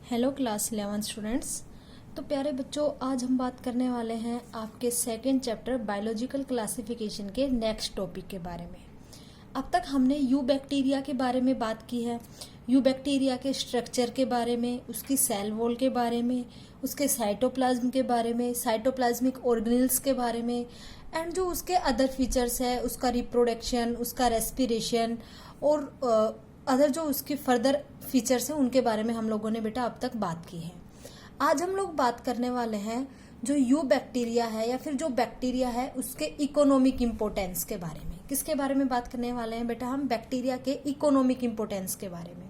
Hello class 11 students. तो प्यारे बच्चों, आज हम बात करने वाले हैं आपके सेकंड चैप्टर बायोलॉजिकल क्लासिफिकेशन के नेक्स्ट टॉपिक के बारे में। अब तक हमने यू बैक्टीरिया के बारे में बात की है। यू बैक्टीरिया के स्ट्रक्चर के बारे में, उसकी सेल वॉल के बारे में, उसके साइटोप्लाज्म के बारे में, साइटोप्लाज्मिक ऑर्गेनेल्स के बारे में, एंड जो उसके अदर फीचर्स है, उसका रिप्रोडक्शन, उसका रेस्पिरेशन और अदर जो उसके फर्दर फीचर्स हैं उनके बारे में हम लोगों ने बेटा अब तक बात की है। आज हम लोग बात करने वाले हैं जो यू बैक्टीरिया है या फिर जो बैक्टीरिया है उसके इकोनॉमिक इम्पोर्टेंस के बारे में। किसके बारे में बात करने वाले हैं बेटा? हम बैक्टीरिया के इकोनॉमिक इम्पोर्टेंस के बारे में,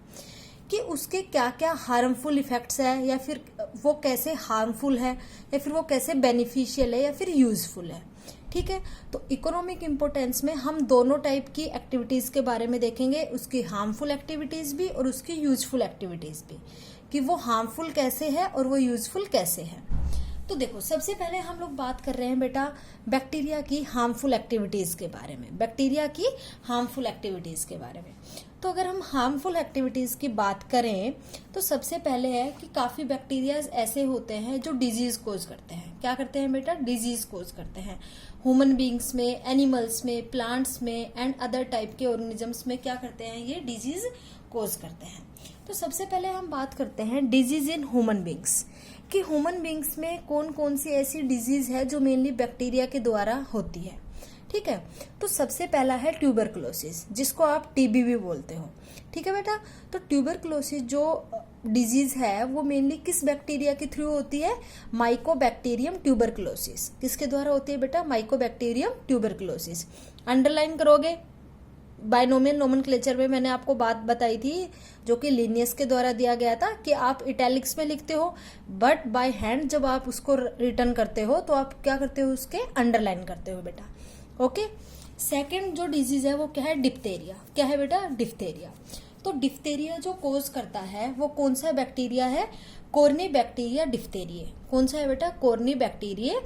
कि उसके क्या क्या हार्मफुल इफेक्ट्स है, या फिर वो कैसे हार्मफुल है, या फिर वो कैसे बेनिफिशियल है, या फिर यूजफुल है। ठीक है, तो इकोनॉमिक इम्पोर्टेंस में हम दोनों टाइप की एक्टिविटीज के बारे में देखेंगे, उसकी हार्मफुल एक्टिविटीज भी और उसकी यूजफुल एक्टिविटीज भी, कि वो हार्मफुल कैसे है और वो यूजफुल कैसे है। तो देखो, सबसे पहले हम लोग बात कर रहे हैं बेटा बैक्टीरिया की हार्मफुल एक्टिविटीज के बारे में। बैक्टीरिया की हार्मफुल एक्टिविटीज के बारे में, तो अगर हम हार्मफुल एक्टिविटीज की बात करें तो सबसे पहले है कि काफी बैक्टीरिया ऐसे होते हैं जो डिजीज कोज करते हैं। क्या करते हैं बेटा? डिजीज कोज करते हैं। ह्यूमन बींग्स में, एनिमल्स में, प्लांट्स में एंड अदर टाइप के ऑर्गेनिजम्स में क्या करते हैं? ये डिजीज कोज करते हैं। तो सबसे पहले हम बात करते हैं डिजीज इन ह्यूमन बींग्स, कि ह्यूमन बींग्स में कौन कौन सी ऐसी डिजीज है जो मेनली बैक्टीरिया के द्वारा होती है। ठीक है, तो सबसे पहला है ट्यूबरकुलोसिस, जिसको आप टीबी भी बोलते हो। ठीक है बेटा, तो ट्यूबरकुलोसिस जो डिजीज है वो मेनली किस बैक्टीरिया के थ्रू होती है? Mycobacterium tuberculosis. किसके द्वारा होती है बेटा? Mycobacterium tuberculosis. अंडरलाइन करोगे, बाइनोमियल नोमेनक्लेचर में मैंने आपको बात बताई थी जो कि लिनियस के द्वारा दिया गया था कि आप इटैलिक्स में लिखते हो, बट बाय हैंड जब आप उसको रिटर्न करते हो तो आप क्या करते हो? उसके अंडरलाइन करते हो बेटा। ओके, सेकंड जो डिजीज है वो क्या है? डिप्थेरिया। क्या है बेटा? डिप्थेरिया। तो डिप्थेरिया जो कोज करता है वो कौन सा बैक्टीरिया है? कॉर्नीबैक्टीरिया डिप्थेरिया। कौन सा है बेटा? Corynebacterium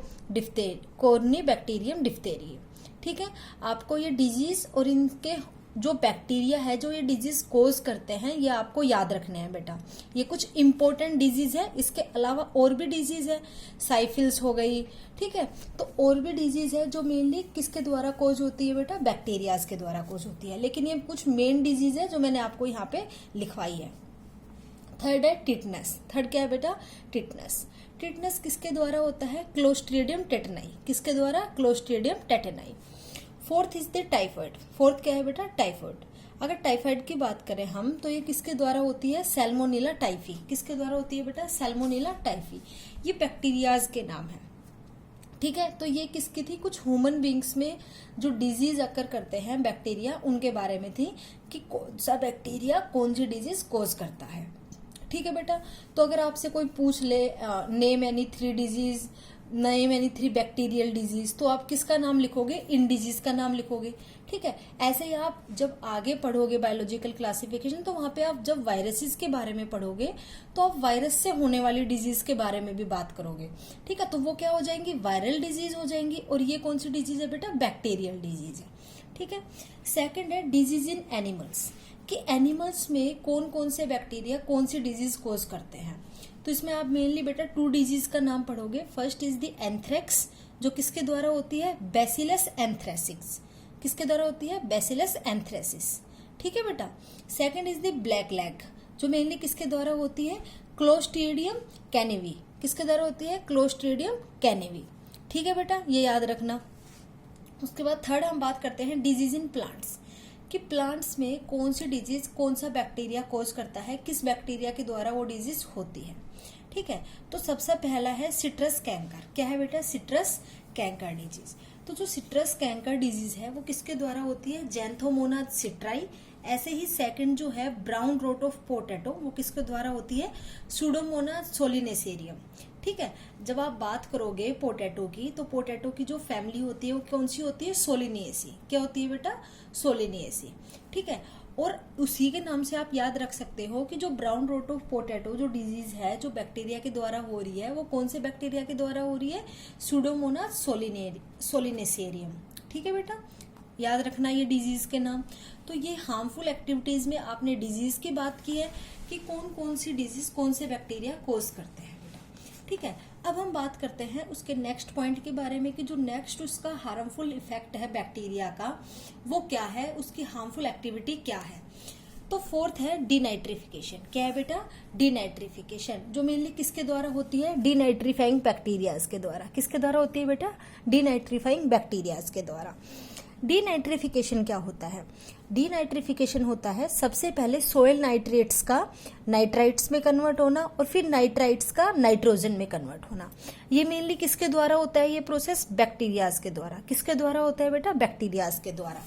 diphtheria. ठीक है, आपको ये डिजीज और इनके जो बैक्टीरिया है जो ये डिजीज कोज करते हैं ये आपको याद रखने हैं बेटा। ये कुछ इंपॉर्टेंट डिजीज है। इसके अलावा और भी डिजीज है, साइफिल्स हो गई। ठीक है, तो और भी डिजीज है जो मेनली किसके द्वारा कोज होती है बेटा? बैक्टीरियाज के द्वारा कोज होती है। लेकिन ये कुछ मेन डिजीज है जो मैंने आपको यहाँ पे लिखवाई है। थर्ड है टिटनस। थर्ड क्या है बेटा? टिटनस। टिटनस किसके द्वारा होता है? क्लोस्ट्रीडियम टेटनाई। किसके द्वारा? Clostridium टेटनाई। Fourth is the typhoid. Fourth क्या है बेटा? टाइफाइड। अगर टाइफाइड की बात करें हम तो ये किसके द्वारा होती है? Salmonella typhi. किसके द्वारा होती है बेटा? Salmonella typhi. ये बैक्टीरियाज के नाम है। ठीक है, तो ये किसकी थी? कुछ ह्यूमन बींग्स में जो डिजीज अकर करते हैं बैक्टीरिया, उनके बारे में थी कि कौन सा बैक्टीरिया कौन सी डिजीज कोज करता है। ठीक है बेटा, तो अगर आपसे कोई पूछ ले name any 3 disease, name any 3 bacterial disease, तो आप किसका नाम लिखोगे? इन डिजीज का नाम लिखोगे। ठीक है, ऐसे ही आप जब आगे पढ़ोगे बायोलॉजिकल क्लासिफिकेशन तो वहां पे आप जब वायरसेस के बारे में पढ़ोगे तो आप वायरस से होने वाली डिजीज के बारे में भी बात करोगे। ठीक है, तो वो क्या हो जाएंगी? वायरल डिजीज हो जाएंगी। और ये कौन सी डिजीज है बेटा? बैक्टीरियल डिजीज है। ठीक है, सेकेंड है डिजीज इन एनिमल्स, कि एनिमल्स में कौन कौन से बैक्टीरिया कौन सी डिजीज कोज करते हैं। तो इसमें आप मेनली बेटा 2 डिजीज का नाम पढ़ोगे। फर्स्ट इज द एंथ्रेक्स, जो किसके द्वारा होती है? Bacillus anthracis. किसके द्वारा होती है? Bacillus anthracis. ठीक है बेटा। Second is the black leg, जो मेनली किसके द्वारा होती है? क्लोस्ट्रीडियम कैनिवी। किसके द्वारा होती है? क्लोस्ट्रीडियम कैनिवी। ठीक है बेटा, ये याद रखना। उसके बाद थर्ड हम बात करते हैं डिजीज इन प्लांट्स, कि प्लांट्स में कौन सी डिजीज कौन सा बैक्टीरिया कोज करता है, किस बैक्टीरिया के द्वारा वो डिजीज होती है। ठीक है, तो सबसे पहला है सिट्रस कैंकर। क्या है बेटा? Citrus canker disease. तो जो सिट्रस कैंकर डिजीज है वो किसके द्वारा होती है? जैंथोमोनाज सिट्राई। ऐसे ही सेकंड जो है ब्राउन रोट ऑफ पोटैटो, वो किसके द्वारा होती है? सुडोमोनाज सोलिनेसेरियम। ठीक है, जब आप बात करोगे पोटैटो की तो पोटैटो की जो फैमिली होती है वो कौन सी होती है? सोलिनेसी। क्या होती है बेटा? सोलिनेसी। ठीक है, और उसी के नाम से आप याद रख सकते हो कि जो ब्राउन रोट ऑफ पोटैटो जो डिजीज है जो बैक्टीरिया के द्वारा हो रही है वो कौन से बैक्टीरिया के द्वारा हो रही है? सुडोमोनाज सोलिनेसेरियम। ठीक है बेटा, याद रखना ये डिजीज के नाम। तो ये हार्मफुल एक्टिविटीज में आपने डिजीज की बात की है, कि कौन कौन सी डिजीज कौन से बैक्टीरिया कोज करते हैं बेटा। ठीक है, अब हम बात करते हैं उसके नेक्स्ट पॉइंट के बारे में कि जो नेक्स्ट उसका हार्मफुल इफेक्ट है बैक्टीरिया का वो क्या है, उसकी हार्मफुल एक्टिविटी क्या है। तो फोर्थ है डीनाइट्रिफिकेशन। क्या है बेटा? डीनाइट्रिफिकेशन, जो मेनली किसके द्वारा होती है? डीनाइट्रीफाइंग बैक्टीरियाज के द्वारा। किसके द्वारा होती है बेटा? डीनाइट्रीफाइंग बैक्टीरियाज के द्वारा। डीनाइट्रिफिकेशन क्या होता है? डीनाइट्रिफिकेशन होता है सबसे पहले सोयल नाइट्रेट्स का नाइट्राइट्स में कन्वर्ट होना और फिर नाइट्राइट्स का नाइट्रोजन में कन्वर्ट होना। ये मेनली किसके द्वारा होता है ये प्रोसेस? बैक्टीरियाज के द्वारा। किसके द्वारा होता है बेटा? बैक्टीरियाज के द्वारा।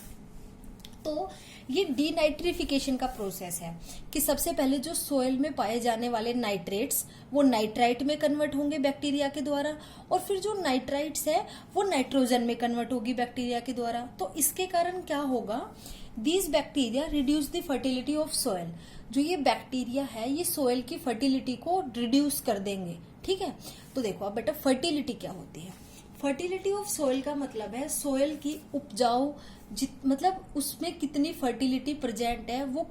तो ये डीनाइट्रिफिकेशन का प्रोसेस है कि सबसे पहले जो सोयल में पाए जाने वाले नाइट्रेट्स वो नाइट्राइट में कन्वर्ट होंगे बैक्टीरिया के द्वारा और फिर जो नाइट्राइट्स है वो नाइट्रोजन में कन्वर्ट होगी बैक्टीरिया के द्वारा। तो इसके कारण क्या होगा? These bacteria reduce the fertility of soil. जो ये बैक्टीरिया है ये सोयल की फर्टिलिटी को रिड्यूस कर देंगे। ठीक है, तो देखो अब बेटा फर्टिलिटी क्या होती है? फर्टिलिटी ऑफ सोयल का मतलब है सोयल की उपजाऊ मतलब उसमें कितनी फर्टिलिटी प्रेजेंट है, वो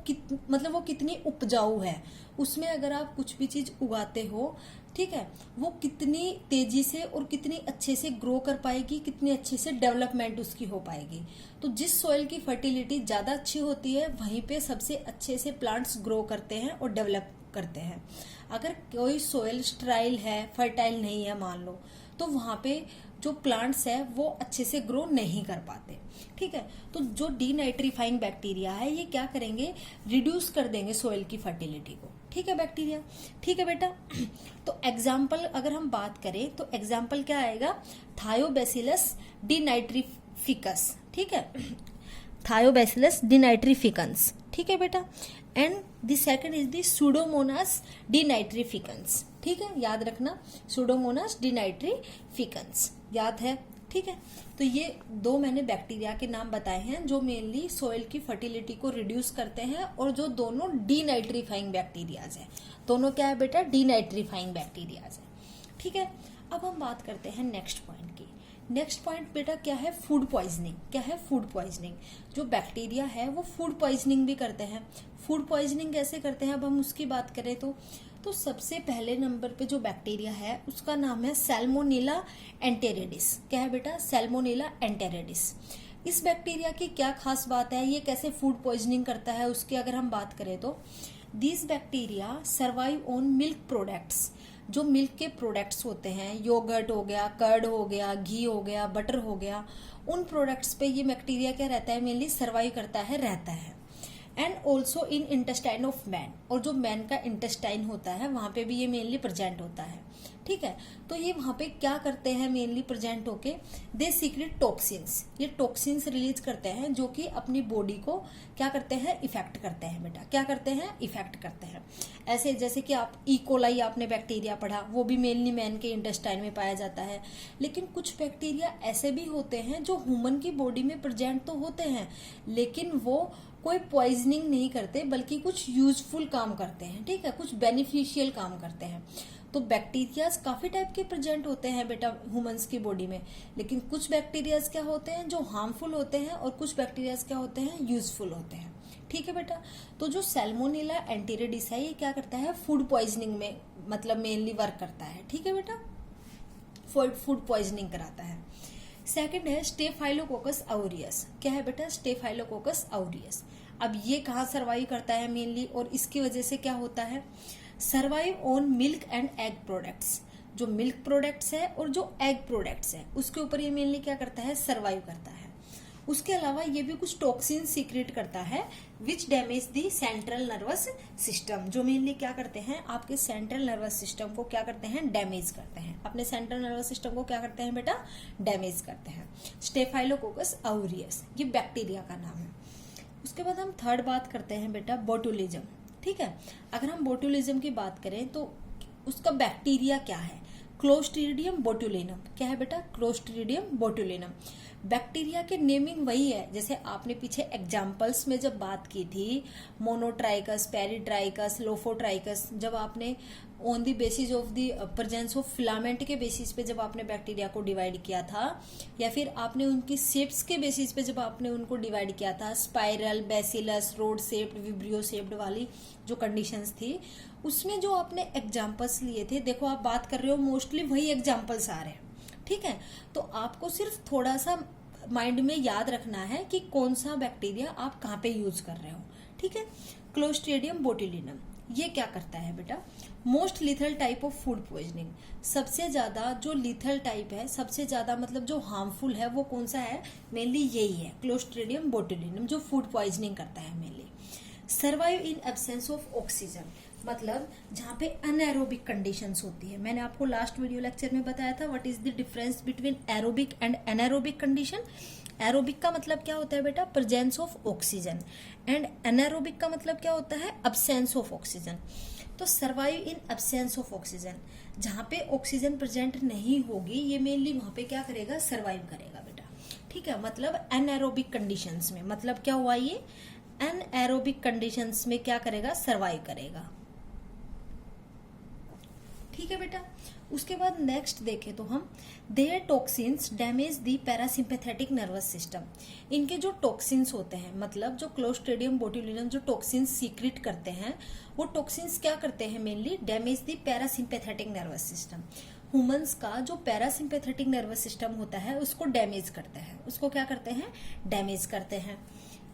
मतलब वो कितनी उपजाऊ है, उसमें अगर आप कुछ भी चीज उगाते हो, ठीक है, वो कितनी तेजी से और कितनी अच्छे से ग्रो कर पाएगी, कितनी अच्छे से डेवलपमेंट उसकी हो पाएगी। तो जिस सोयल की फर्टिलिटी ज्यादा अच्छी होती है वहीं पे सबसे अच्छे से प्लांट्स ग्रो करते हैं और डेवलप करते हैं। अगर कोई सोयल स्टेराइल है, फर्टाइल नहीं है मान लो, तो वहां पे जो प्लांट्स है वो अच्छे से ग्रो नहीं कर पाते। ठीक है, तो जो डीनाइट्रीफाइंग बैक्टीरिया है ये क्या करेंगे? रिड्यूस कर देंगे सोयल की फर्टिलिटी को। ठीक है बैक्टीरिया, ठीक है बेटा। तो एग्जाम्पल अगर हम बात करें तो एग्जाम्पल क्या आएगा? Thiobacillus denitrificans. ठीक है, थायोबैसिलस डिनाइट्रीफिकन्स। ठीक है बेटा। And the second is the Pseudomonas denitrificans. ठीक है, याद रखना, सूडोमोनास डिनाइट्रीफिकन्स याद है। ठीक है, तो ये दो मैंने बैक्टीरिया के नाम बताए हैं जो मेनली सोयल की फर्टिलिटी को रिड्यूस करते हैं और जो दोनों डीनाइट्रीफाइंग बैक्टीरियाज है। दोनों क्या है बेटा? डीनाइट्रीफाइंग बैक्टीरियाज है। ठीक है, अब हम बात करते हैं नेक्स्ट पॉइंट की। नेक्स्ट पॉइंट बेटा क्या है? Food poisoning. क्या है? Food poisoning. जो बैक्टीरिया है वो फूड पॉइजनिंग भी करते हैं। फूड पॉइजनिंग कैसे करते हैं अब हम उसकी बात करें तो सबसे पहले नंबर पे जो बैक्टीरिया है उसका नाम है सैल्मोनेला एंटेरिडिस। क्या है बेटा? सैल्मोनेला एंटेरिडिस। इस बैक्टीरिया की क्या खास बात है, ये कैसे फूड पॉइजनिंग करता है उसकी अगर हम बात करें तो this bacteria survive on milk products. जो मिल्क के प्रोडक्ट्स होते हैं, योगर्ट हो गया, कर्ड हो गया, घी हो गया, बटर हो गया, उन प्रोडक्ट्स पे ये बैक्टीरिया क्या रहता है? मेनली सर्वाइव करता है, रहता है। And also in intestine of man, और जो मैन का इंटेस्टाइन होता है वहां पे भी ये मेनली प्रेजेंट होता है। ठीक है, तो ये वहां पे क्या करते हैं मेनली प्रेजेंट होके? दे सीक्रेट टॉक्सिन्स। ये टॉक्सिन्स रिलीज करते हैं जो कि अपनी बॉडी को क्या करते हैं? इफेक्ट करते हैं बेटा। क्या करते हैं? इफेक्ट करते हैं। ऐसे जैसे कि आप इकोलाई आपने बैक्टीरिया पढ़ा, वो भी मेनली मैन के इंटेस्टाइन में पाया जाता है। लेकिन कुछ बैक्टीरिया ऐसे भी होते हैं जो ह्यूमन की बॉडी में प्रेजेंट तो होते हैं लेकिन वो कोई पॉइजनिंग नहीं करते बल्कि कुछ यूजफुल काम करते हैं। ठीक है, कुछ बेनिफिशियल काम करते हैं। तो बैक्टीरियाज काफी टाइप के प्रेजेंट होते हैं बेटा ह्यूमंस की बॉडी में, लेकिन कुछ बैक्टीरियाज क्या होते हैं जो हार्मफुल होते हैं और कुछ बैक्टीरियाज क्या होते हैं? यूजफुल होते हैं। ठीक है बेटा, तो जो सैल्मोनेला एंटेरिडिस है ये क्या करता है? फूड पॉइजनिंग में मतलब मेनली वर्क करता है। ठीक है बेटा, फूड पॉइजनिंग कराता है। सेकंड है स्टेफाइलोकोकस ऑरियस। क्या है बेटा? Staphylococcus aureus. अब ये कहाँ सर्वाइव करता है मेनली और इसकी वजह से क्या होता है? Survive on milk and egg products. जो मिल्क प्रोडक्ट्स है और जो एग प्रोडक्ट्स है उसके ऊपर ये मेनली क्या करता है? सर्वाइव करता है। उसके अलावा ये भी कुछ टॉक्सिन सीक्रेट करता है which damage the central nervous system. जो मेनली क्या करते हैं? आपके सेंट्रल नर्वस सिस्टम को क्या करते हैं? डैमेज करते हैं। अपने सेंट्रल नर्वस सिस्टम को क्या करते हैं बेटा? डैमेज करते हैं। स्टेफाइलोकोकस ऑरियस ये बैक्टीरिया का नाम है। उसके बाद हम थर्ड बात करते हैं बेटा बोटुलिज्म। ठीक है, अगर हम बोटुलिज्म की बात करें तो उसका बैक्टीरिया क्या है? Clostridium botulinum. क्या है बेटा? Clostridium botulinum. बैक्टीरिया के नेमिंग वही है, जैसे आपने पीछे एग्जाम्पल्स में जब बात की थी मोनोट्राइकस, पेरिट्राइकस, लोफोट्राइकस, जब आपने on the basis of the presence of filament के बेसिस पे जब आपने बैक्टीरिया को डिवाइड किया था, या फिर आपने उनकी शेप्स के बेसिस पे जब आपने उनको डिवाइड किया था, spiral, bacillus, road shaped, vibrio shaped वाली जो कंडीशंस थी, उसमें जो आपने एग्जाम्पल्स लिए थे, देखो आप बात कर रहे हो मोस्टली वही एग्जाम्पल्स आ रहे हैं, ठीक है। तो आपको सिर्फ थोड़ा सा माइंड में याद रखना है कि कौन सा बैक्टीरिया आप कहाँ पे यूज कर रहे हो, ठीक है। क्लोस्ट्रीडियम बोटुलिनम ये क्या करता है बेटा? Most lethal type of food poisoning. सबसे ज्यादा जो लिथल टाइप है, सबसे ज्यादा मतलब जो हार्मफुल है, वो कौन सा है? मेनली यही है, क्लोस्ट्रीडियम बोटुलिनम, जो फूड पॉइजनिंग करता है mainly. Survive in absence of oxygen, मतलब जहाँ पे अनएरोबिक कंडीशंस होती है। मैंने आपको लास्ट वीडियो लेक्चर में बताया था what is the difference between aerobic and anaerobic condition. Aerobic का मतलब क्या होता है बेटा? Presence of oxygen, and anaerobic का मतलब क्या होता है? Absence of oxygen. तो survive in absence of oxygen, जहाँ पे ऑक्सीजन प्रेजेंट नहीं होगी, ये मेनली वहां पे क्या करेगा? सर्वाइव करेगा बेटा, ठीक है। मतलब एनएरोबिक कंडीशंस में, मतलब क्या हुआ ये? एनएरोबिक कंडीशंस में क्या करेगा? सर्वाइव करेगा, ठीक है बेटा। उसके बाद नेक्स्ट देखें तो हम, their toxins damage the parasympathetic nervous system. इनके जो टॉक्सिन्स होते हैं, मतलब जो क्लोस्ट्रीडियम बोटुलिनम जो टॉक्सिन्स सीक्रेट करते हैं, वो टॉक्सिन्स क्या करते हैं? Mainly damage the parasympathetic nervous system. Humans का जो पैरासिम्पैथेटिक नर्वस सिस्टम होता है उसको डैमेज करते हैं। उसको क्या करते हैं? डैमेज करते हैं।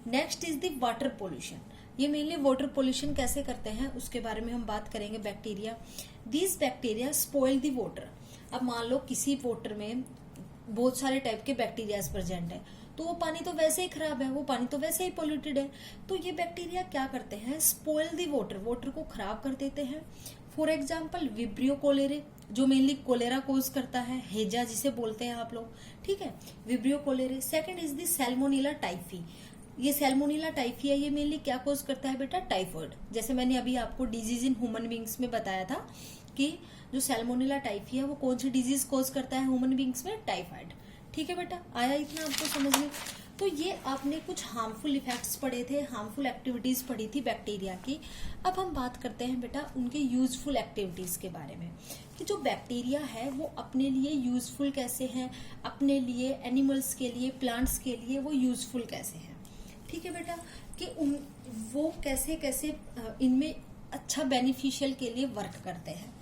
Next is the water pollution. ये मेनली वाटर पोल्यूशन कैसे करते हैं उसके बारे में हम बात करेंगे। Bacteria, these bacteria spoil the water. अब मान लो किसी वाटर में बहुत सारे टाइप के बैक्टीरियाज प्रेजेंट है, तो वो पानी तो वैसे ही खराब है, वो पानी तो वैसे ही पोल्यूटेड है, तो ये बैक्टीरिया क्या करते हैं? स्पॉइल द वाटर, वाटर को खराब कर देते हैं। फॉर एग्जाम्पल विब्रियो कोलेरे, जो मेनली कोलेरा कोज करता है, हेजा जिसे बोलते हैं आप लोग, ठीक है, Vibrio cholerae. Second is the Salmonella typhi. ये सैल्मोनेला टाइफी है, ये मेनली क्या कोज करता है बेटा? टाइफॉइड। जैसे मैंने अभी आपको डिजीज इन ह्यूमन बींग्स में बताया था कि जो सैल्मोनेला टाइफी है वो कौन सी डिजीज कोज करता है ह्यूमन बींग्स में? टाइफाइड, ठीक है बेटा। आया इतना आपको समझ में? तो ये आपने कुछ हार्मफुल इफेक्ट्स पढ़े थे, हार्मफुल एक्टिविटीज पढ़ी थी बैक्टीरिया की। अब हम बात करते हैं बेटा उनके यूजफुल एक्टिविटीज के बारे में, कि जो बैक्टीरिया है वो अपने लिए यूजफुल कैसे हैं, अपने लिए, एनिमल्स के लिए, प्लांट्स के लिए वो यूजफुल कैसे हैं, ठीक है बेटा, कि वो कैसे कैसे इनमें अच्छा बेनिफिशियल के लिए वर्क करते हैं।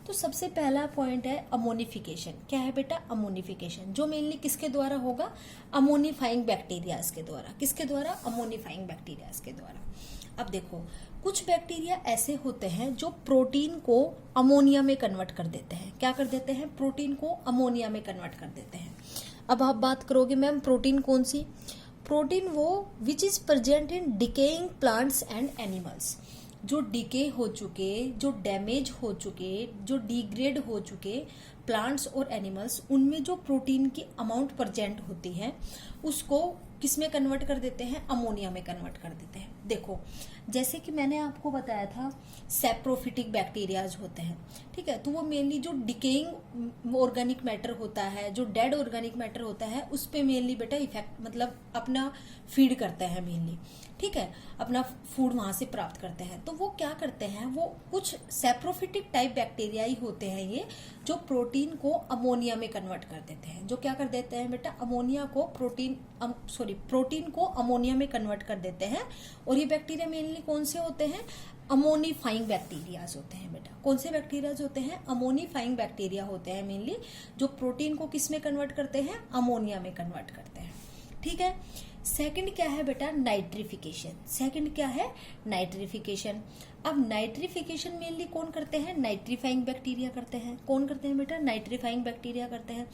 तो सबसे पहला पॉइंट है अमोनिफिकेशन। क्या है बेटा? अमोनिफिकेशन, जो मेनली किसके द्वारा होगा? अमोनिफाइंग बैक्टीरियाज के द्वारा। किसके द्वारा? अमोनिफाइंग बैक्टीरियाज के द्वारा। अब देखो, कुछ बैक्टीरिया ऐसे होते हैं जो प्रोटीन को अमोनिया में कन्वर्ट कर देते हैं। क्या कर देते हैं? प्रोटीन को अमोनिया में कन्वर्ट कर देते हैं। अब आप बात करोगे मैम प्रोटीन कौन सी? प्रोटीन वो which is present in decaying plants and animals, जो डिके हो चुके, जो डैमेज हो चुके, जो डिग्रेड हो चुके प्लांट्स और एनिमल्स, उनमें जो प्रोटीन की अमाउंट प्रेजेंट होती है उसको किस में कन्वर्ट कर देते हैं? अमोनिया में कन्वर्ट कर देते हैं। देखो, जैसे कि मैंने आपको बताया था सैप्रोफिटिक बैक्टीरियाज होते हैं, ठीक है, तो वो मेनली जो डिकेइंग ऑर्गेनिक मैटर होता है, जो डेड ऑर्गेनिक मैटर होता है, उस पे मेनली बेटा इफेक्ट, मतलब अपना फीड करते हैं मेनली, ठीक है, अपना फूड वहां से प्राप्त करते हैं। तो वो क्या करते हैं? वो कुछ सैप्रोफिटिक टाइप बैक्टीरिया ही होते हैं ये, जो प्रोटीन को अमोनिया में कन्वर्ट कर देते हैं। जो क्या कर देते हैं बेटा? अमोनिया को प्रोटीन को अमोनिया में कन्वर्ट कर देते हैं। और ये बैक्टीरिया मेनली कौन से होते हैं? अमोनिफाइंग बैक्टीरियाज होते हैं बेटा। कौन से बैक्टीरियाज होते हैं? अमोनिफाइंग बैक्टीरिया होते हैं मेनली, जो प्रोटीन को किस में कन्वर्ट करते हैं? अमोनिया में कन्वर्ट करते हैं, ठीक है। सेकंड क्या है बेटा? नाइट्रिफिकेशन। सेकंड क्या है? नाइट्रिफिकेशन। अब नाइट्रिफिकेशन मेनली कौन करते हैं? नाइट्रीफाइंग बैक्टीरिया करते हैं। कौन करते हैं बेटा? नाइट्रीफाइंग बैक्टीरिया करते हैं।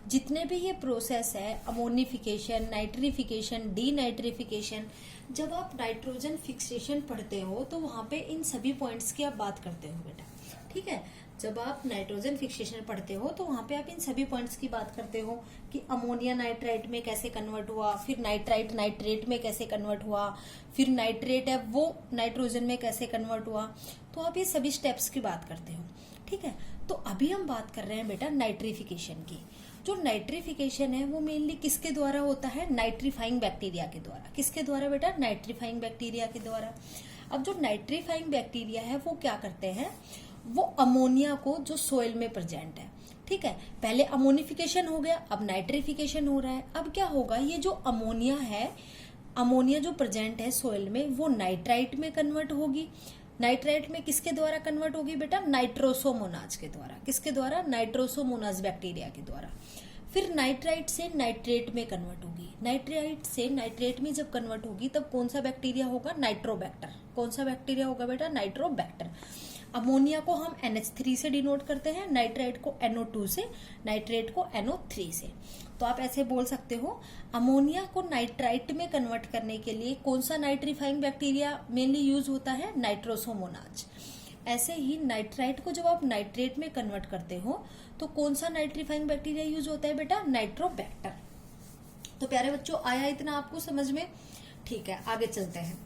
जितने भी ये प्रोसेस है, अमोनिफिकेशन, नाइट्रिफिकेशन, डीनाइट्रिफिकेशन, जब आप नाइट्रोजन फिक्सेशन पढ़ते हो तो वहां पे इन सभी पॉइंट्स की आप बात करते हो बेटा, ठीक है। जब आप नाइट्रोजन फिक्सेशन पढ़ते हो तो वहां पे आप इन सभी पॉइंट्स की बात करते हो कि अमोनिया नाइट्राइट में कैसे कन्वर्ट हुआ, फिर नाइट्राइट नाइट्रेट में कैसे कन्वर्ट हुआ, फिर नाइट्रेट है वो नाइट्रोजन में कैसे कन्वर्ट हुआ। तो आप ये सभी स्टेप्स की बात करते हो। ठीक है। तो अभी हम बात कर रहे हैं बेटा नाइट्रिफिकेशन की। जो नाइट्रिफिकेशन है वो मेनली किसके द्वारा होता है? नाइट्रीफाइंग बैक्टीरिया के द्वारा। किसके द्वारा बेटा? नाइट्रीफाइंग बैक्टीरिया के द्वारा। अब जो नाइट्रीफाइंग बैक्टीरिया है वो क्या करते हैं? वो अमोनिया को जो सोइल में प्रेजेंट है, ठीक है, पहले अमोनिफिकेशन हो गया, अब नाइट्रिफिकेशन हो रहा है। अब क्या होगा? ये जो अमोनिया है, अमोनिया जो प्रेजेंट है सोइल में, वो नाइट्राइट में कन्वर्ट होगी। नाइट्राइट में किसके द्वारा कन्वर्ट होगी बेटा? नाइट्रोसोमोनाज के द्वारा। किसके द्वारा? नाइट्रोसोमोनाज बैक्टीरिया के द्वारा। फिर नाइट्राइट से नाइट्रेट में कन्वर्ट होगी। नाइट्राइट से नाइट्रेट में जब कन्वर्ट होगी तब कौन सा बैक्टीरिया होगा? नाइट्रोबैक्टर। कौन सा बैक्टीरिया होगा बेटा? नाइट्रोबैक्टर। अमोनिया को हम NH3 से डिनोट करते हैं, नाइट्राइट को NO2 से, नाइट्रेट को NO3 से। तो आप ऐसे बोल सकते हो, अमोनिया को नाइट्राइट में कन्वर्ट करने के लिए कौन सा नाइट्रीफाइंग बैक्टीरिया मेनली यूज होता है? नाइट्रोसोमोनाज। ऐसे ही नाइट्राइट को जब आप नाइट्रेट में कन्वर्ट करते हो तो कौन सा नाइट्रीफाइंग बैक्टीरिया यूज होता है बेटा? नाइट्रोबैक्टर। तो प्यारे बच्चों, आया इतना आपको समझ में? ठीक है, आगे चलते हैं।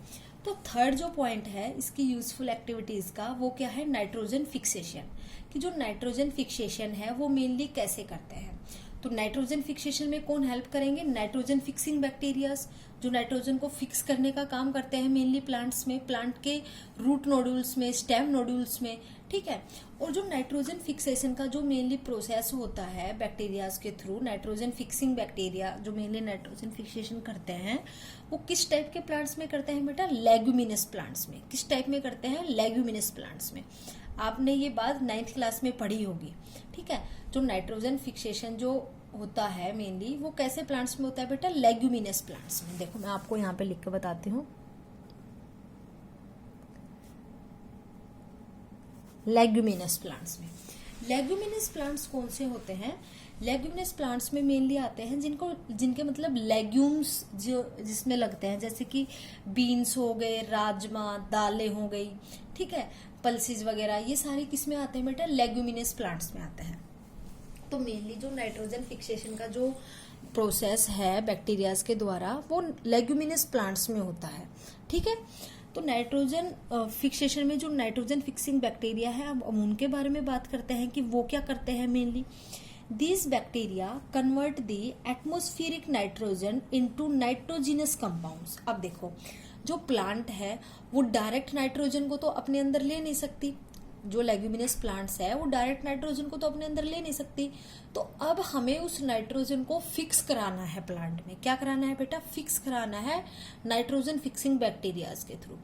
तो थर्ड जो पॉइंट है इसकी यूजफुल एक्टिविटीज का, वो क्या है? Nitrogen fixation. कि जो नाइट्रोजन फिक्सेशन है वो मेनली कैसे करते हैं? तो नाइट्रोजन फिक्सेशन में कौन हेल्प करेंगे? नाइट्रोजन फिक्सिंग बैक्टीरियाज, जो नाइट्रोजन को फिक्स करने का काम करते हैं मेनली प्लांट्स में, प्लांट के रूट नोड्यूल्स में, स्टेम नोड्यूल्स में, ठीक है। और जो नाइट्रोजन फिक्सेशन का जो मेनली प्रोसेस होता है बैक्टीरियाज के थ्रू, नाइट्रोजन फिक्सिंग बैक्टीरिया जो मेनली नाइट्रोजन फिक्सेशन करते हैं वो किस टाइप के प्लांट्स में करते हैं बेटा? लेग्यूमिनस प्लांट्स में। किस टाइप में करते हैं? लेग्यूमिनस प्लांट्स में। आपने ये बात 9th क्लास में पढ़ी होगी, ठीक है। जो नाइट्रोजन फिक्सेशन जो होता है मेनली वो कैसे प्लांट्स में होता है बेटा? लेग्यूमिनस प्लांट्स में। देखो मैं आपको यहाँ पे लिख के बताती हूँ। लेग्यूमिनस प्लांट्स में। लेग्यूमिनस प्लांट्स कौन से होते हैं? लेग्यूमिनस प्लांट्स में मेनली आते हैं जिनके मतलब लेग्यूम्स जो जिसमें लगते हैं, जैसे कि बीन्स हो गए, राजमा, दालें हो गई, ठीक है, पल्सेस वगैरह, ये सारे किस में आते हैं बेटा? लेग्यूमिनस प्लांट्स में आते हैं। तो मेनली जो नाइट्रोजन फिक्सेशन का जो प्रोसेस है बैक्टीरियाज के द्वारा वो लेग्यूमिनस प्लांट्स में होता है, ठीक है। तो नाइट्रोजन फिक्सेशन में जो नाइट्रोजन फिक्सिंग बैक्टीरिया है, अब हम उनके बारे में बात करते हैं कि वो क्या करते हैं mainly. These bacteria convert the atmospheric nitrogen into nitrogenous compounds। अब देखो, जो प्लांट है वो डायरेक्ट नाइट्रोजन को तो अपने अंदर ले नहीं सकती, जो लेग्यूमिनस प्लांट्स है वो डायरेक्ट नाइट्रोजन को तो अपने अंदर ले नहीं सकती। तो अब हमें उस नाइट्रोजन को फिक्स कराना है प्लांट में। क्या कराना है बेटा? फिक्स कराना है नाइट्रोजन फिक्सिंग बैक्टीरियाज के थ्रू।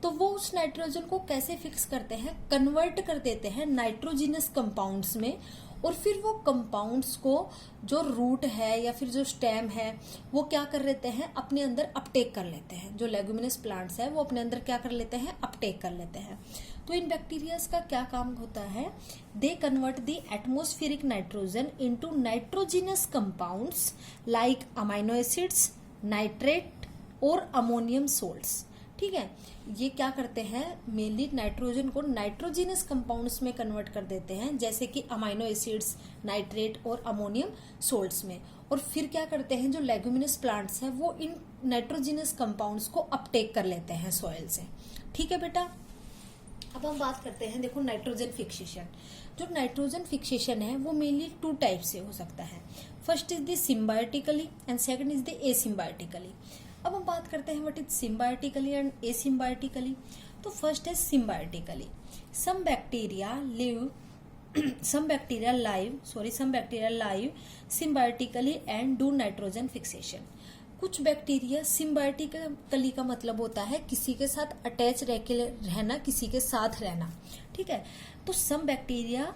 तो वो उस नाइट्रोजन को कैसे फिक्स करते हैं? कन्वर्ट कर देते हैं नाइट्रोजिनस कंपाउंड्स में, और फिर वो कंपाउंड्स को जो रूट है या फिर जो स्टेम है वो क्या कर लेते हैं? अपने अंदर अपटेक कर लेते हैं। जो लेग्यूमिनस प्लांट्स है वो अपने अंदर क्या कर लेते हैं? अपटेक कर लेते हैं। तो इन बैक्टीरियाज का क्या काम होता है? They convert the atmospheric nitrogen into nitrogenous compounds like amino acids, nitrate और अमोनियम सोल्ट्स, ठीक है। ये क्या करते हैं? मेनली नाइट्रोजन को नाइट्रोजिनस कंपाउंड्स में कन्वर्ट कर देते हैं, जैसे कि अमाइनो एसिड्स, नाइट्रेट और अमोनियम सोल्ट्स में। और फिर क्या करते हैं? जो लेग्यूमिनस प्लांट्स हैं वो इन नाइट्रोजिनस कंपाउंड्स को अपटेक कर लेते हैं सॉइल से, ठीक है बेटा। अब हम बात करते हैं, देखो नाइट्रोजन फिक्सेशन। जो नाइट्रोजन फिक्सेशन है वो मेनली 2 टाइप से हो सकता है। First is the symbiotically and second is the asymbiotically. अब हम बात करते हैं what is symbiotically and asymbiotically. तो फर्स्ट है symbiotically. Some bacteria live symbiotically and do nitrogen fixation. कुछ बैक्टीरिया सिम्बायोटिकली का मतलब होता है किसी के साथ अटैच रहना, किसी के साथ रहना, ठीक है। तो some bacteria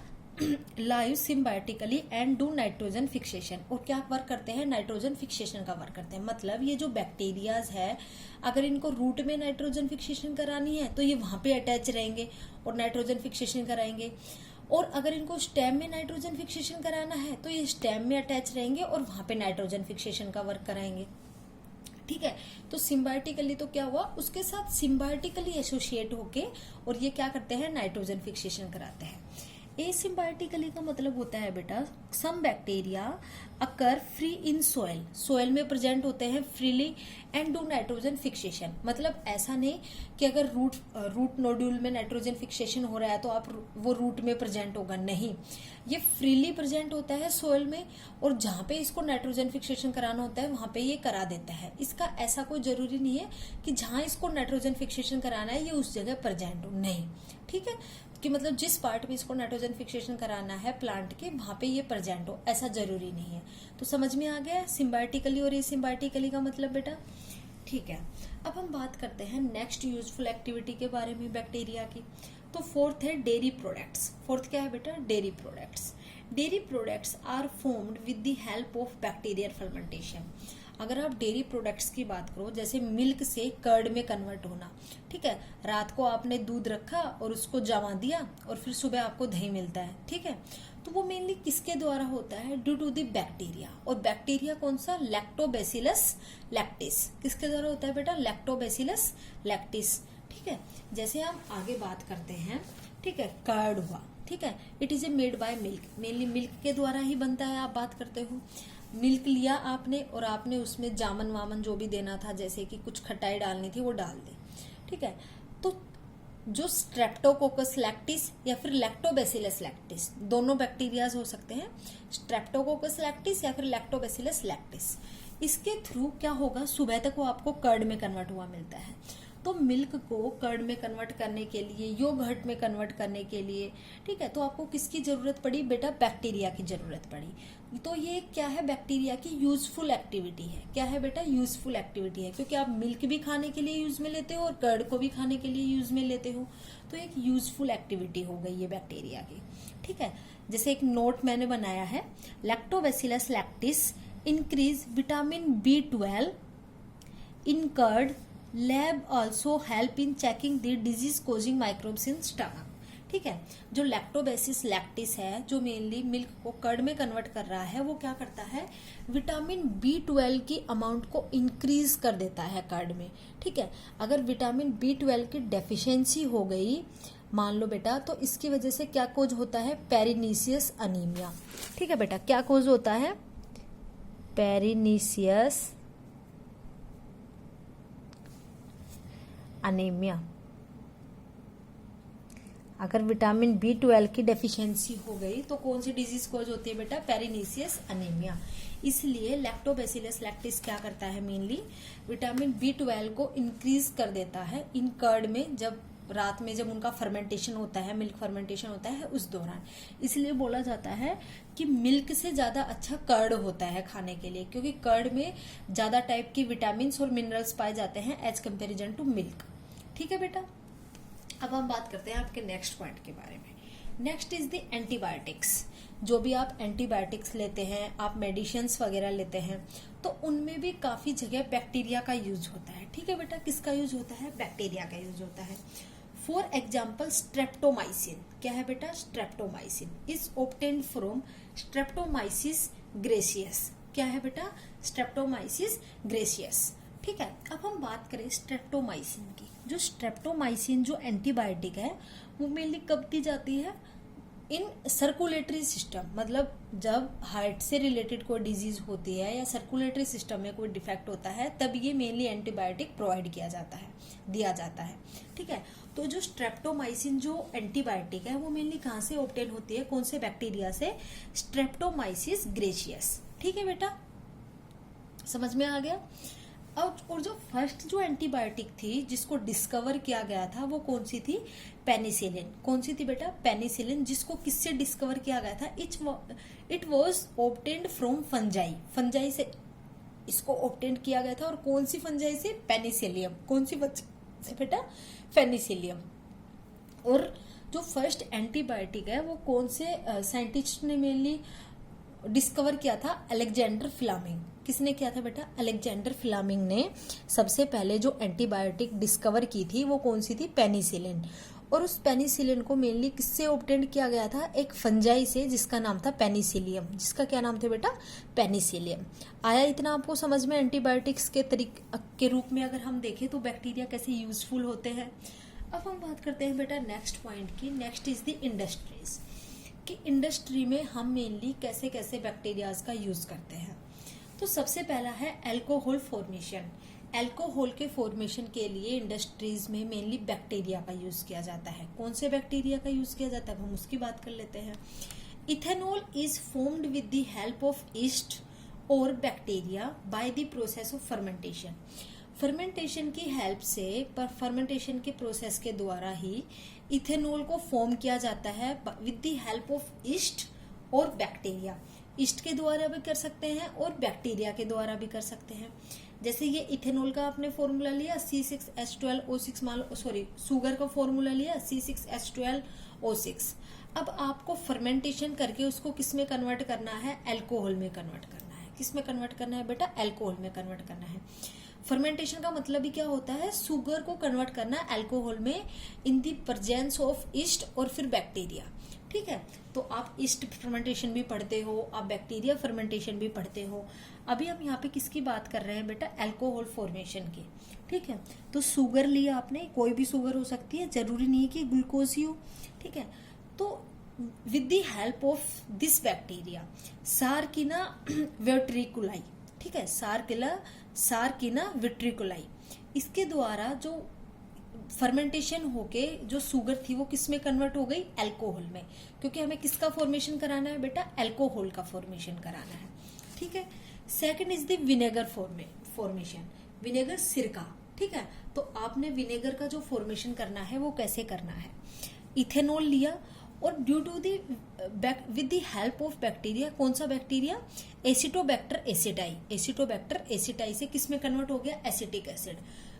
live symbiotically and do nitrogen fixation. और क्या वर्क करते हैं? नाइट्रोजन फिक्सेशन का वर्क करते हैं। मतलब ये जो बैक्टीरियाज है, अगर इनको रूट में नाइट्रोजन फिक्सेशन करानी है तो ये वहां पे अटैच रहेंगे और नाइट्रोजन फिक्सेशन कराएंगे, और अगर इनको स्टेम में नाइट्रोजन फिक्सेशन कराना है तो ये स्टेम में अटैच रहेंगे और वहां पे नाइट्रोजन फिक्सेशन का वर्क कराएंगे, ठीक है। तो सिम्बायोटिकली तो क्या हुआ? उसके साथ सिम्बायोटिकली एसोसिएट होके और ये क्या करते हैं? नाइट्रोजन फिक्सेशन कराते हैं। एसिम्बायोटिकली का मतलब होता है बेटा some bacteria occur free in soil, soil में प्रेजेंट होते हैं freely and do nitrogen fixation. मतलब ऐसा नहीं कि अगर रूट नोड्यूल में नाइट्रोजन फिक्सेशन हो रहा है तो आप वो रूट में प्रेजेंट होगा, नहीं, ये फ्रीली प्रेजेंट होता है सोयल में, और जहाँ पे इसको नाइट्रोजन फिक्सेशन कराना होता है वहां पे ये करा देता है। इसका ऐसा कोई जरूरी नहीं है कि जहां इसको नाइट्रोजन फिक्सेशन कराना है ये उस जगह प्रेजेंट हो, नहीं, ठीक है, कि मतलब जिस पार्ट में इसको नाइट्रोजन फिक्सेशन कराना है प्लांट के वहां पे ये प्रेजेंट हो, ऐसा जरूरी नहीं है। तो समझ में आ गया सिम्बायोटिकली और एसिम्बायोटिकली का मतलब बेटा, ठीक है। अब हम बात करते हैं नेक्स्ट यूजफुल एक्टिविटी के बारे में बैक्टीरिया की। तो फोर्थ है डेयरी प्रोडक्ट्स। फोर्थ क्या है बेटा? Dairy products. Dairy products are formed with the help of bacterial fermentation. अगर आप डेयरी प्रोडक्ट्स की बात करो, जैसे मिल्क से कर्ड में कन्वर्ट होना, ठीक है, रात को आपने दूध रखा और उसको जमा दिया और फिर सुबह आपको दही मिलता है, ठीक है, तो वो मेनली किसके द्वारा होता है? Due to the bacteria. और बैक्टीरिया कौन सा? Lactobacillus lactis. किसके द्वारा होता है बेटा? लैक्टोबैसिलस लैक्टिस, ठीक है। जैसे हम आगे बात करते हैं, ठीक है, कर्ड हुआ, ठीक है, it is a made by milk, mainly milk के द्वारा ही बनता है। आप बात करते हो, मिल्क लिया आपने और आपने उसमें जामन वामन जो भी देना था, जैसे कि कुछ खटाई डालनी थी, वो डाल दी, ठीक है। तो जो स्ट्रेप्टोकोकस लैक्टिस या फिर लैक्टोबैसिलस लैक्टिस, दोनों बैक्टीरियाज हो सकते हैं, स्ट्रेप्टोकोकस लैक्टिस या फिर लैक्टोबैसिलस लैक्टिस, इसके थ्रू क्या होगा? सुबह तक वो आपको कर्ड में कन्वर्ट हुआ मिलता है। तो मिल्क को कर्ड में कन्वर्ट करने के लिए, योगर्ट में कन्वर्ट करने के लिए, ठीक है, तो आपको किसकी जरूरत पड़ी बेटा? बैक्टीरिया की जरूरत पड़ी। तो ये क्या है? बैक्टीरिया की यूजफुल एक्टिविटी है। क्या है बेटा? यूजफुल एक्टिविटी है, क्योंकि आप मिल्क भी खाने के लिए यूज में लेते हो और कर्ड को भी खाने के लिए यूज में लेते हो, तो एक यूजफुल एक्टिविटी हो गई है बैक्टीरिया की, ठीक है। जैसे एक नोट मैंने बनाया है, lactobacillus lactis increase vitamin B12 in curd, lab also help in checking the disease causing microbes in stomach, ठीक है। जो लैक्टोबैसिलस लैक्टिस है, जो मेनली मिल्क को कर्ड में कन्वर्ट कर रहा है, वो क्या करता है? विटामिन B12 की अमाउंट को इंक्रीज कर देता है कर्ड में, ठीक है। अगर विटामिन B12 की डेफिशिएंसी हो गई, मान लो बेटा, तो इसकी वजह से क्या कोज होता है? पेरिनीशियस अनीमिया, ठीक है बेटा। क्या कोज होता है? पेरिनीशियस अनीमिया। अगर विटामिन B12 की डेफिशिएंसी हो गई तो कौन सी डिजीज कोज होती है बेटा? पेरिनीशियस अनीमिया। इसलिए लैक्टोबैसिलस लैक्टिस क्या करता है? मेनली विटामिन B12 को इंक्रीज कर देता है इन कर्ड में, जब रात में जब उनका फर्मेंटेशन होता है, मिल्क फर्मेंटेशन होता है उस दौरान। इसलिए बोला जाता है कि मिल्क से ज्यादा अच्छा कर्ड होता है खाने के लिए, क्योंकि कर्ड में ज्यादा टाइप की विटामिन और मिनरल्स पाए जाते हैं एज कंपेरिजन टू मिल्क, ठीक है बेटा। अब हम बात करते हैं आपके नेक्स्ट पॉइंट के बारे में। Next is the antibiotics. जो भी आप एंटीबायोटिक्स लेते हैं, आप मेडिसिन्स वगैरह लेते हैं, तो उनमें भी काफी जगह बैक्टीरिया का यूज होता है, ठीक है बेटा। किसका यूज होता है? बैक्टीरिया का यूज होता है। For example streptomycin. क्या है बेटा? Streptomycin is obtained from Streptomyces gracious. क्या है बेटा? स्ट्रेप्टोमाइसिस ग्रेसियस, ठीक है। अब हम बात करें स्ट्रेप्टोमाइसिन की। जो स्ट्रेप्टोमाइसिन जो एंटीबायोटिक है, वो मेनली कब दी जाती है? इन सर्कुलेटरी सिस्टम, मतलब जब हार्ट से रिलेटेड कोई डिजीज होती है या सर्कुलेटरी सिस्टम में कोई डिफेक्ट होता है, तब ये मेनली एंटीबायोटिक प्रोवाइड किया जाता है, दिया जाता है, ठीक है। तो जो स्ट्रेप्टोमाइसिन जो एंटीबायोटिक है, वो मेनली कहाँ से ऑब्टेन होती है? कौन से बैक्टीरिया से? स्ट्रेप्टोमाइसिस ग्रेसियस, ठीक है बेटा, समझ में आ गया। और जो फर्स्ट जो एंटीबायोटिक थी जिसको डिस्कवर किया गया था, वो कौन सी थी? पेनिसिलिन। कौन सी थी बेटा? पेनिसिलिन। जिसको किससे डिस्कवर किया गया था? It was obtained from fungi. Fungi से इसको ऑब्टेन्ड किया गया था। और कौन सी फंजाई से? पेनिसिलियम। कौन सी से बेटा? पेनिसिलियम। और जो फर्स्ट एंटीबायोटिक है, वो कौन से साइंटिस्ट ने मेनली डिस्कवर किया था? Alexander Fleming. किसने किया था बेटा? अलेक्जेंडर फ्लेमिंग ने सबसे पहले जो एंटीबायोटिक डिस्कवर की थी, वो कौन सी थी? पेनिसिलिन। और उस पेनिसिलिन को मेनली किससे ऑब्टेन्ड किया गया था? एक फंजाई से, जिसका नाम था पेनिसिलियम। जिसका क्या नाम था बेटा? पेनिसिलियम। आया इतना आपको समझ में? एंटीबायोटिक्स के तरीके के रूप में अगर हम देखें तो बैक्टीरिया कैसे यूजफुल होते हैं। अब हम बात करते हैं बेटा नेक्स्ट पॉइंट की। Next is the industries. कि इंडस्ट्री में हम मेनली कैसे कैसे बैक्टीरियाज का यूज करते हैं। तो सबसे पहला है अल्कोहल फॉर्मेशन। अल्कोहल के फॉर्मेशन के लिए इंडस्ट्रीज में मेनली बैक्टीरिया का यूज किया जाता है। कौन से बैक्टीरिया का यूज किया जाता है, हम उसकी बात कर लेते हैं। Ethanol is formed with the help of yeast और bacteria by the process of fermentation. Fermentation की हेल्प से, पर फर्मेंटेशन के प्रोसेस के द्वारा ही इथेनॉल को फॉर्म किया जाता है with the help of yeast और बैक्टीरिया। ईस्ट के द्वारा भी कर सकते हैं और बैक्टीरिया के द्वारा भी कर सकते हैं। जैसे ये इथेनॉल का आपने फॉर्मूला लिया C6H12O6, मान लो सॉरी शुगर का फॉर्मूला लिया C6H12O6। अब आपको फर्मेंटेशन करके उसको किस में कन्वर्ट करना है, अल्कोहल में कन्वर्ट करना है। किस में कन्वर्ट करना है बेटा, अल्कोहल में कन्वर्ट करना है। फर्मेंटेशन का मतलब ही क्या होता है, शुगर को कन्वर्ट करना अल्कोहल में इन दी प्रेजेंस ऑफ ईस्ट और फिर बैक्टीरिया। ठीक है, तो आप ईस्ट फर्मेंटेशन भी पढ़ते हो, आप बैक्टीरिया फर्मेंटेशन भी पढ़ते हो। अभी हम यहाँ पे किसकी बात कर रहे हैं बेटा, अल्कोहल फॉर्मेशन की। ठीक है, तो शुगर लिया आपने, कोई भी शुगर हो सकती है, जरूरी नहीं है कि ग्लूकोज ही हो। ठीक है, तो with the help of this bacteria Sarcina ventriculi, ठीक है, सार्किना विट्रिकुलाई, इसके द्वारा जो फर्मेंटेशन होके जो शुगर थी वो किस में कन्वर्ट हो गई, अल्कोहल में। क्योंकि हमें किसका फॉर्मेशन कराना है बेटा, अल्कोहल का फॉर्मेशन कराना है। ठीक है, second is the vinegar formation. Vinegar सिरका। ठीक है, तो आपने विनेगर का जो फॉर्मेशन करना है वो कैसे करना है, इथेनॉल लिया और due to the with the help of bacteria, कौन सा bacteria, acetobacter aceti. Acetobacter aceti से किस में कन्वर्ट हो गया, एसिटिक एसिड।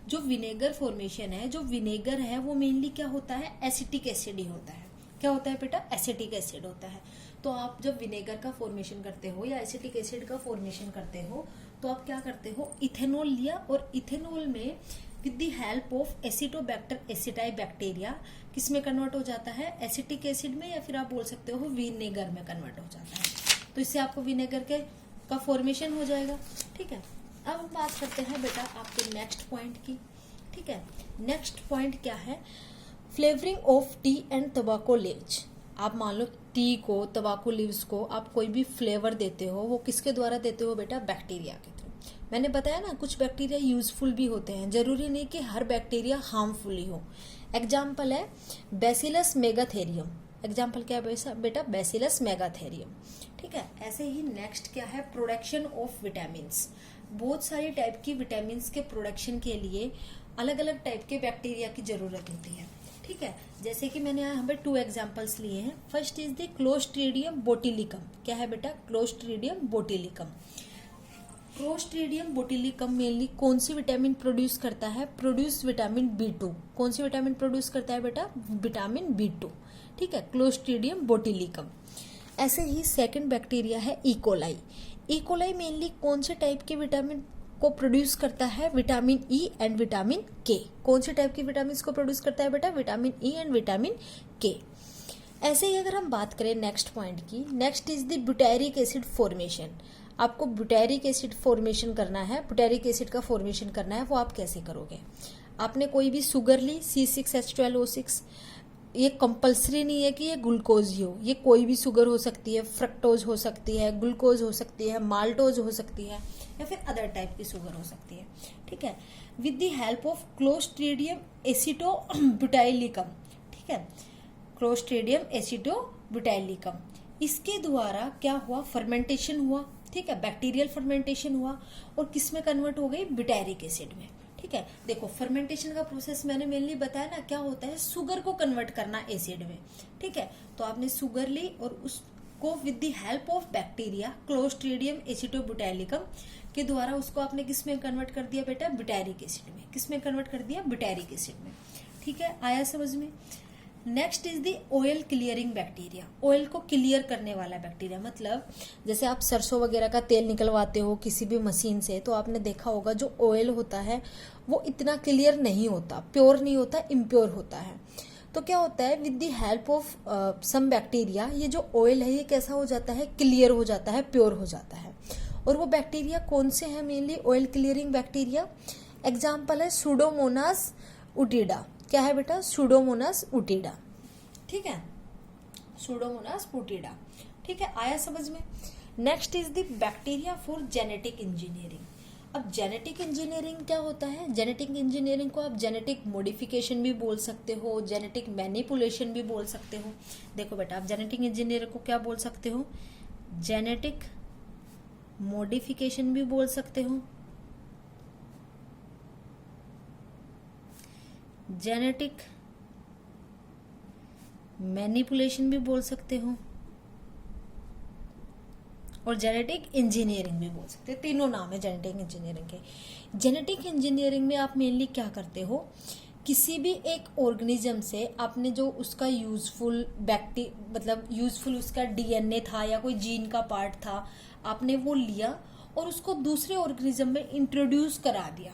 जो विनेगर फॉर्मेशन है, जो विनेगर है वो मेनली क्या होता है, एसिटिक एसिड ही होता है। क्या होता है बेटा, एसिटिक एसिड होता है। तो आप जब विनेगर का फॉर्मेशन करते हो या एसिटिक एसिड का फॉर्मेशन करते हो तो आप क्या करते हो, इथेनॉल लिया और इथेनॉल में with the help of Acetobacter aceti bacteria किस में कन्वर्ट हो जाता है, एसिटिक एसिड में, या फिर आप बोल सकते हो विनेगर में कन्वर्ट हो जाता है। तो इससे आपको विनेगर का फॉर्मेशन हो जाएगा। ठीक है, अब हम बात करते हैं बेटा आपके नेक्स्ट पॉइंट की। ठीक है, नेक्स्ट पॉइंट क्या है, flavouring of T and tobacco leaves. आप मान लो टी को, टबैको लीव्स को आप कोई भी फ्लेवर देते हो, वो किसके द्वारा देते हो बेटा, बैक्टीरिया के थ्रू। मैंने बताया ना कुछ बैक्टीरिया यूजफुल भी होते हैं, जरूरी नहीं कि हर बैक्टीरिया हार्मफुल ही हो। एग्जाम्पल है बैसिलस मेगाथेरियम। एग्जाम्पल क्या है बेटा, बैसिलस मेगाथेरियम। ठीक है, ऐसे ही नेक्स्ट क्या है, प्रोडक्शन ऑफ विटामिन्स। बहुत सारी टाइप की विटामिन्स के प्रोडक्शन के लिए अलग अलग टाइप के बैक्टीरिया की जरूरत होती है। ठीक है, जैसे कि मैंने यहाँ पे 2 एग्जांपल्स लिए हैं। First is the Clostridium botulinum. क्या है बेटा, Clostridium botulinum. Clostridium botulinum mainly कौन सी विटामिन प्रोड्यूस करता है, प्रोड्यूस विटामिन B2। कौन सी विटामिन प्रोड्यूस करता है बेटा, विटामिन B2। ठीक है, क्लोस्ट्रीडियम बोटिलिकम। ऐसे ही सेकंड बैक्टीरिया है इकोलाई। इकोलाई मेनली कौन से टाइप के विटामिन को प्रोड्यूस करता है, vitamin E and vitamin K। कौन से टाइप की विटामिन को प्रोड्यूस करता है बेटा, vitamin E and vitamin K। ऐसे ही अगर हम बात करें नेक्स्ट पॉइंट की, next is the butyric acid formation. आपको ब्यूटारिक एसिड फॉर्मेशन करना है, ब्यूटारिक एसिड का फॉर्मेशन करना है, वो आप कैसे करोगे। आपने कोई भी शुगर ली C6H12O6, ये कंपलसरी नहीं है कि ये ग्लूकोज ही हो, ये कोई भी शुगर हो सकती है, फ्रक्टोज हो सकती है, ग्लूकोज हो सकती है, माल्टोज हो सकती है, या फिर अदर टाइप की शुगर हो सकती है। ठीक है, with the help of Clostridium acetobutylicum. ठीक है, क्लोस्ट्रीडियम एसिटोब्यूटाइलिकम, इसके द्वारा क्या हुआ, फर्मेंटेशन हुआ। ठीक है, बैक्टीरियल फर्मेंटेशन हुआ और किस में कन्वर्ट हो गई, ब्यूटारिक एसिड में। ठीक है, देखो फर्मेंटेशन का प्रोसेस मैंने मेनली बताया ना, क्या होता है, शुगर को कन्वर्ट करना एसिड में। ठीक है, तो आपने शुगर ली और उसको with the help of bacteria Clostridium acetobutylicum के द्वारा उसको आपने किस में कन्वर्ट कर दिया बेटा, ब्यूटारिक एसिड में। किस में कन्वर्ट कर दिया, ब्यूटारिक एसिड में। ठीक है, आया समझ में। Next is the oil clearing bacteria. Oil को क्लियर करने वाला बैक्टीरिया, मतलब जैसे आप सरसों वगैरह का तेल निकलवाते हो किसी भी मशीन से, तो आपने देखा होगा जो ऑयल होता है वो इतना क्लियर नहीं होता, प्योर नहीं होता, इम्प्योर होता है। तो क्या होता है, with the help of some bacteria ये जो ऑयल है ये कैसा हो जाता है, क्लियर हो जाता है, प्योर हो जाता है। और वो बैक्टीरिया कौन से हैं, mainly oil clearing bacteria. Example है सूडोमोनास उटिडा। क्या है बेटा, सूडोमोनास उटिडा। ठीक है, सूडोमोनास पुटिडा। ठीक है, आया समझ में। Next is the bacteria for genetic engineering. अब जेनेटिक इंजीनियरिंग क्या होता है? जेनेटिक इंजीनियरिंग को आप जेनेटिक मॉडिफिकेशन भी बोल सकते हो, जेनेटिक मैनिपुलेशन भी बोल सकते हो। देखो बेटा, आप जेनेटिक इंजीनियरिंग को क्या बोल सकते हो? जेनेटिक मॉडिफिकेशन भी बोल सकते हो, जेनेटिक मैनिपुलेशन भी बोल सकते हो, और जेनेटिक इंजीनियरिंग भी बोल सकते हैं। तीनों नाम है जेनेटिक इंजीनियरिंग के। जेनेटिक इंजीनियरिंग में आप मेनली क्या करते हो? किसी भी एक ऑर्गेनिज्म से आपने जो उसका यूजफुल मतलब यूजफुल उसका डीएनए था या कोई जीन का पार्ट था, आपने वो लिया और उसको दूसरे ऑर्गेनिज्म में इंट्रोड्यूस करा दिया।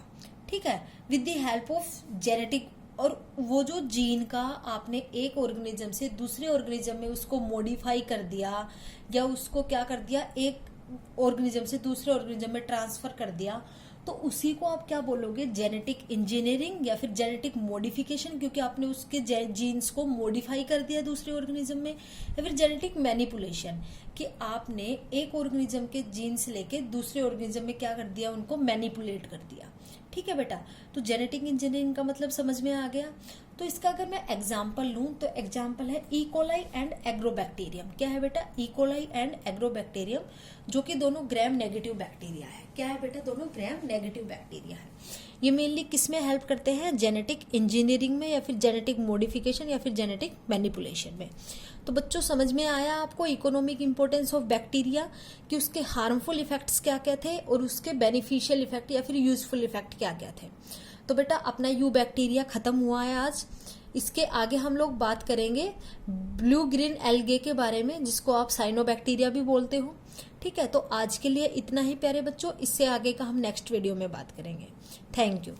ठीक है, with the help of genetic. और वो जो जीन का आपने एक ऑर्गेनिज्म से दूसरे ऑर्गेनिज्म में उसको मॉडिफाई कर दिया या उसको क्या कर दिया, एक ऑर्गेनिज्म से दूसरे ऑर्गेनिज्म में ट्रांसफर कर दिया, तो उसी को आप क्या बोलोगे? जेनेटिक इंजीनियरिंग या फिर जेनेटिक मॉडिफिकेशन, क्योंकि आपने उसके जीन्स को मॉडिफाई कर दिया दूसरे ऑर्गेनिज्म में। या फिर जेनेटिक मैनिपुलेशन, कि आपने एक ऑर्गेनिज्म के जीन्स लेके दूसरे ऑर्गेनिज्म में क्या कर दिया, उनको मैनिपुलेट कर दिया। ठीक है बेटा, तो जेनेटिक इंजीनियरिंग का मतलब समझ में आ गया। तो इसका अगर मैं एग्जाम्पल लूं तो एग्जाम्पल है ई कोलाई एंड एग्रोबैक्टीरियम। क्या है बेटा? ई कोलाई एंड एग्रोबैक्टीरियम, जो कि दोनों ग्राम नेगेटिव बैक्टीरिया है। क्या है बेटा? दोनों ग्राम नेगेटिव बैक्टीरिया है। ये मेनली किस में हेल्प करते हैं? जेनेटिक इंजीनियरिंग में, या फिर जेनेटिक मॉडिफिकेशन, या फिर जेनेटिक मैनिपुलेशन में। तो बच्चों समझ में आया आपको इकोनॉमिक इंपोर्टेंस ऑफ बैक्टीरिया, कि उसके हार्मफुल इफेक्ट्स क्या क्या थे और उसके बेनिफिशियल इफेक्ट या फिर यूजफुल इफेक्ट क्या क्या थे। तो बेटा अपना यू बैक्टीरिया खत्म हुआ है आज। इसके आगे हम लोग बात करेंगे ब्लू ग्रीन एल्गे के बारे में, जिसको आप साइनोबैक्टीरिया भी बोलते हो। ठीक है, तो आज के लिए इतना ही प्यारे बच्चों। इससे आगे का हम नेक्स्ट वीडियो में बात करेंगे। Thank you.